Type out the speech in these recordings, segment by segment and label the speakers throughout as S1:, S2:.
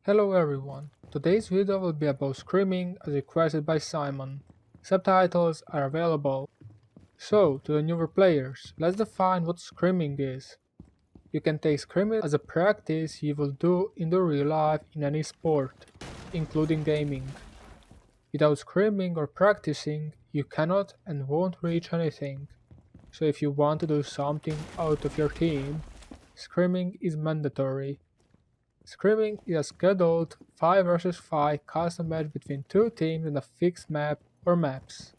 S1: Hello everyone, today's video will be about scrimming as requested by Simon. Subtitles are available. So, to the newer players, let's define what scrimming is. You can take scrimming as a practice you will do in the real life in any sport, including gaming. Without scrimming or practicing, you cannot and won't reach anything. So if you want to do something out of your team, scrimming is mandatory. Scrimming is a scheduled 5 vs 5 custom match between two teams on a fixed map or maps,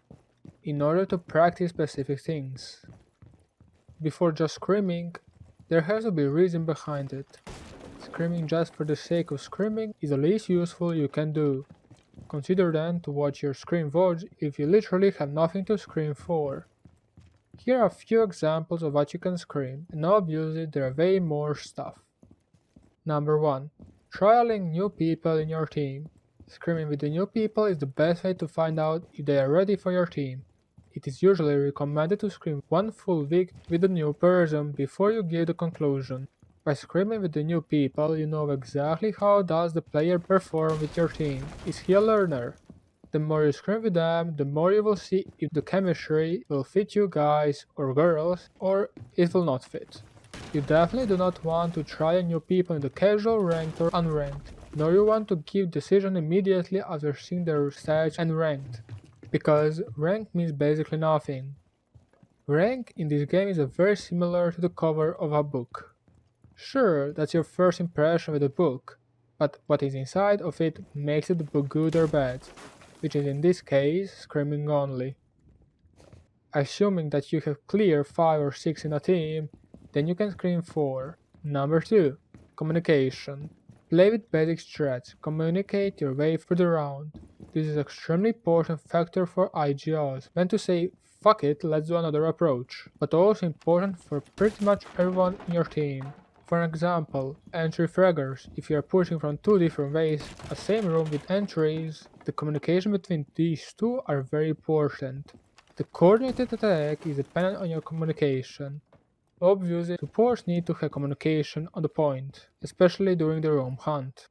S1: in order to practice specific things. Before just scrimming, there has to be a reason behind it. Scrimming just for the sake of scrimming is the least useful you can do. Consider then to watch your scrim VODs if you literally have nothing to scrim for. Here are a few examples of what you can scrim, and obviously there are way more stuff. Number 1. Trialing new people in your team. Scrimming with the new people is the best way to find out if they are ready for your team. It is usually recommended to scrim one full week with the new person before you give the conclusion. By scrimming with the new people, you know exactly how does the player perform with your team. Is he a learner? The more you scrim with them, the more you will see if the chemistry will fit you guys or girls, or it will not fit. You definitely do not want to try new people in the casual, ranked or unranked, nor you want to give decision immediately after seeing their stats and ranked, because rank means basically nothing. Rank in this game is very similar to the cover of a book. Sure, that's your first impression with the book, but what is inside of it makes it the book good or bad, which is in this case screaming only. Assuming that you have clear 5 or 6 in a team, then you can scream 4. Number 2. Communication. Play with basic strats, communicate your way through the round. This is an extremely important factor for IGLs, when to say fuck it, let's do another approach, but also important for pretty much everyone in your team. For example, entry fraggers. If you are pushing from two different ways, a same room with entries, the communication between these two are very important. The coordinated attack is dependent on your communication. Obviously, supports need to have communication on the point, especially during the roam hunt.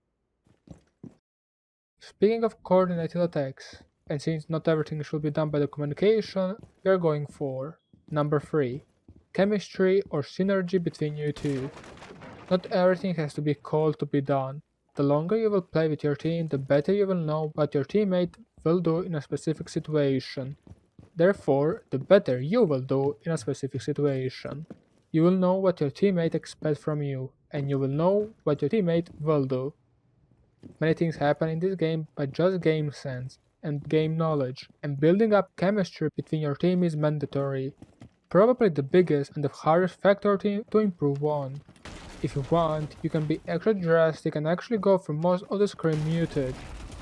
S1: Speaking of coordinated attacks, and since not everything should be done by the communication, we are going for number 3. Chemistry or synergy between you two. Not everything has to be called to be done. The longer you will play with your team, the better you will know what your teammate will do in a specific situation. Therefore, the better you will do in a specific situation. You will know what your teammate expects from you, and you will know what your teammate will do. Many things happen in this game by just game sense and game knowledge, and building up chemistry between your team is mandatory. Probably the biggest and the hardest factor to improve on. If you want, you can be extra drastic and actually go for most of the scrim muted.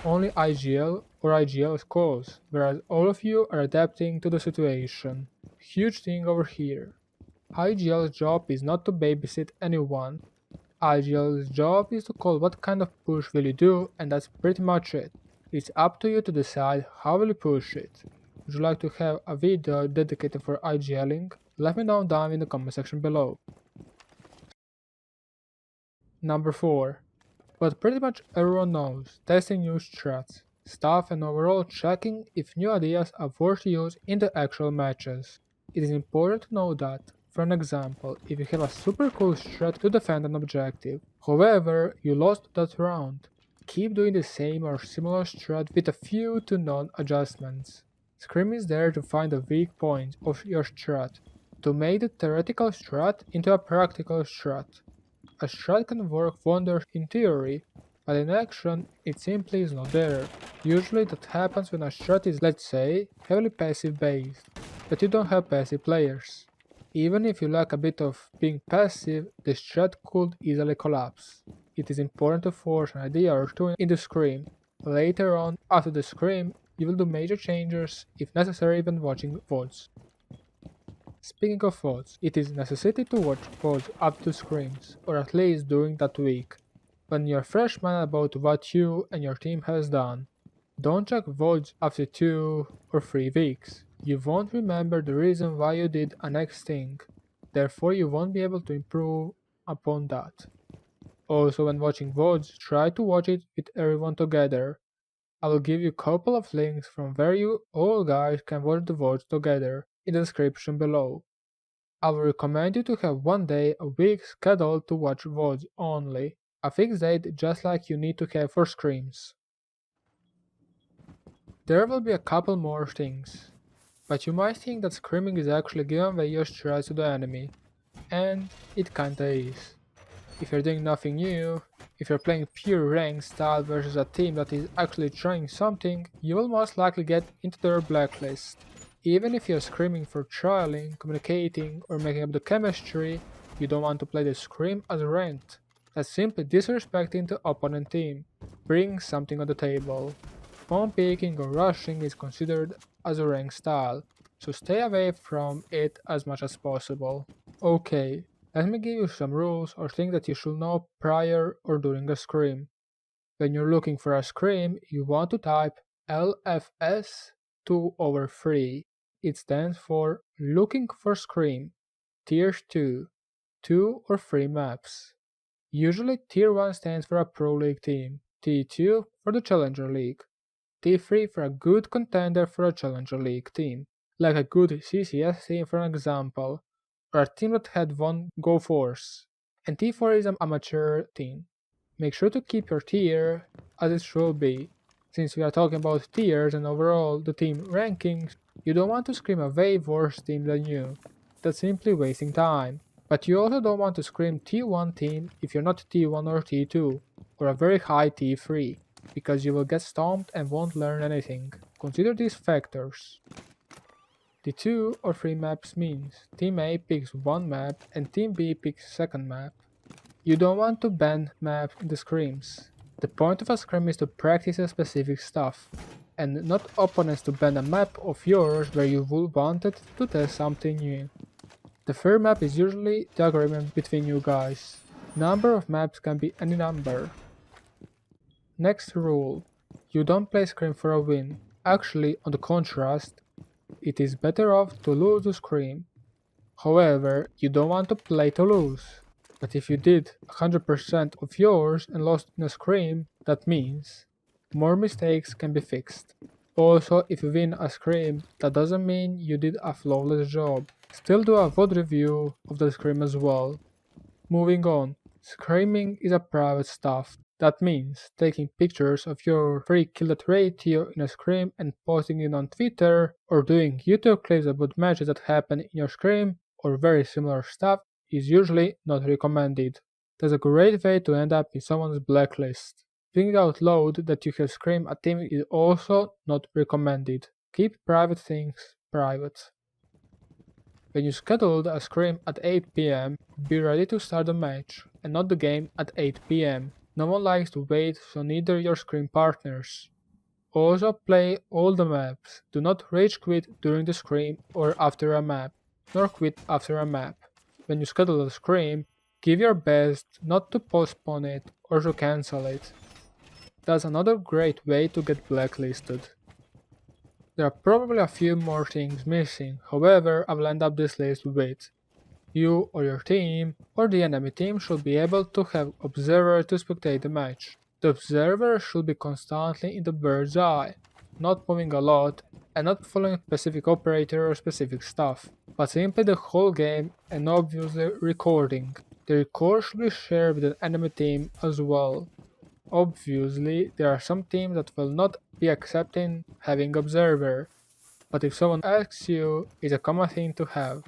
S1: Only IGL or IGL scores, whereas all of you are adapting to the situation. Huge thing over here. IGL's job is not to babysit anyone. IGL's job is to call what kind of push will you do, and that's pretty much it. It's up to you to decide how will you push it. Would you like to have a video dedicated for IGLing? Let me know down in the comment section below. Number 4. But pretty much everyone knows, testing new strats, stuff and overall checking if new ideas are worth use in the actual matches. It is important to know that, for an example, if you have a super cool strat to defend an objective, however you lost that round, keep doing the same or similar strat with a few to none adjustments. Scrim is there to find the weak points of your strat, to make the theoretical strat into a practical strat. A strat can work wonders in theory, but in action it simply is not there. Usually that happens when a strat is, let's say, heavily passive based, but you don't have passive players. Even if you lack a bit of being passive, the strat could easily collapse. It is important to force an idea or two in the scrim. Later on, after the scrim, you will do major changes, if necessary when watching VODs. Speaking of VODs, it is necessary to watch VODs up to scrims, or at least during that week, when you're fresh mind about what you and your team has done. Don't check VODs after 2 or 3 weeks. You won't remember the reason why you did a next thing, therefore you won't be able to improve upon that. Also, when watching VODs, try to watch it with everyone together. I will give you a couple of links from where you all guys can watch the VODs together in the description below. I will recommend you to have one day a week scheduled to watch VODs only, a fixed date just like you need to have for scrims. There will be a couple more things, but you might think that scrimming is actually giving away your strats to the enemy, and it kinda is. If you're doing nothing new, if you're playing pure ranked style versus a team that is actually trying something, you will most likely get into their blacklist. Even if you're screaming for trialing, communicating, or making up the chemistry, you don't want to play the scrim as ranked. That's simply disrespecting the opponent team, bringing something on the table. Spawn peeking or rushing is considered as a ranked style, so stay away from it as much as possible. Okay, let me give you some rules or things that you should know prior or during a scrim. When you're looking for a scrim, you want to type LFS 2/3. It stands for Looking for Scrim, Tier 2, 2 or 3 maps. Usually Tier 1 stands for a Pro League team, T2 for the Challenger League, T3 for a good contender for a Challenger League team, like a good CCS team for an example, or a team that had won Go Force, and T4 is an amateur team. Make sure to keep your tier as it should be. Since we are talking about tiers and overall the team rankings, you don't want to scream a way worse team than you. That's simply wasting time. But you also don't want to scream T1 team if you're not T1 or T2, or a very high T3, because you will get stomped and won't learn anything. Consider these factors. The 2 or 3 maps means Team A picks one map and Team B picks second map. You don't want to ban maps in the scrims. The point of a scrim is to practice a specific stuff, and not opponents to ban a map of yours where you would wanted to test something new. The third map is usually the agreement between you guys. Number of maps can be any number. Next rule. You don't play scrim for a win. Actually, on the contrast, it is better off to lose the scrim. However, you don't want to play to lose. But if you did 100% of yours and lost in a scrim, that means more mistakes can be fixed. Also, if you win a scrim, that doesn't mean you did a flawless job. Still do a VOD review of the scrim as well. Moving on, scrimming is a private stuff. That means taking pictures of your 3 kill ratio in a scrim and posting it on Twitter, or doing YouTube clips about matches that happen in your scrim, or very similar stuff is usually not recommended. That's a great way to end up in someone's blacklist. Thinking out loud that you have scrimmed a team is also not recommended. Keep private things private. When you scheduled a scrim at 8 PM, be ready to start the match, and not the game at 8 PM. No one likes to wait, so neither your scrim partners. Also play all the maps. Do not rage quit during the scrim or after a map, nor quit after a map. When you schedule a scrim, give your best not to postpone it or to cancel it. That's another great way to get blacklisted. There are probably a few more things missing, however I will end up this list with: you or your team or the enemy team should be able to have observer to spectate the match. The observer should be constantly in the bird's eye, not moving a lot and not following a specific operator or specific stuff, but simply the whole game and obviously recording. The record should be shared with the enemy team as well. Obviously, there are some teams that will not be accepting having observer, but if someone asks you, it's a common thing to have,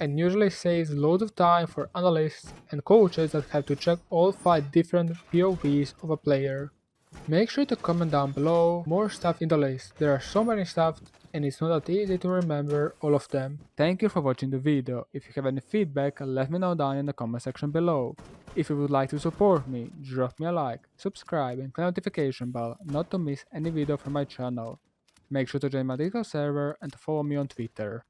S1: and usually saves loads of time for analysts and coaches that have to check all 5 different POVs of a player. Make sure to comment down below more stuff in the list. There are so many stuff and it's not that easy to remember all of them. Thank you for watching the video. If you have any feedback, let me know down in the comment section below. If you would like to support me, drop me a like, subscribe and click the notification bell not to miss any video from my channel. Make sure to join my Discord server and to follow me on Twitter.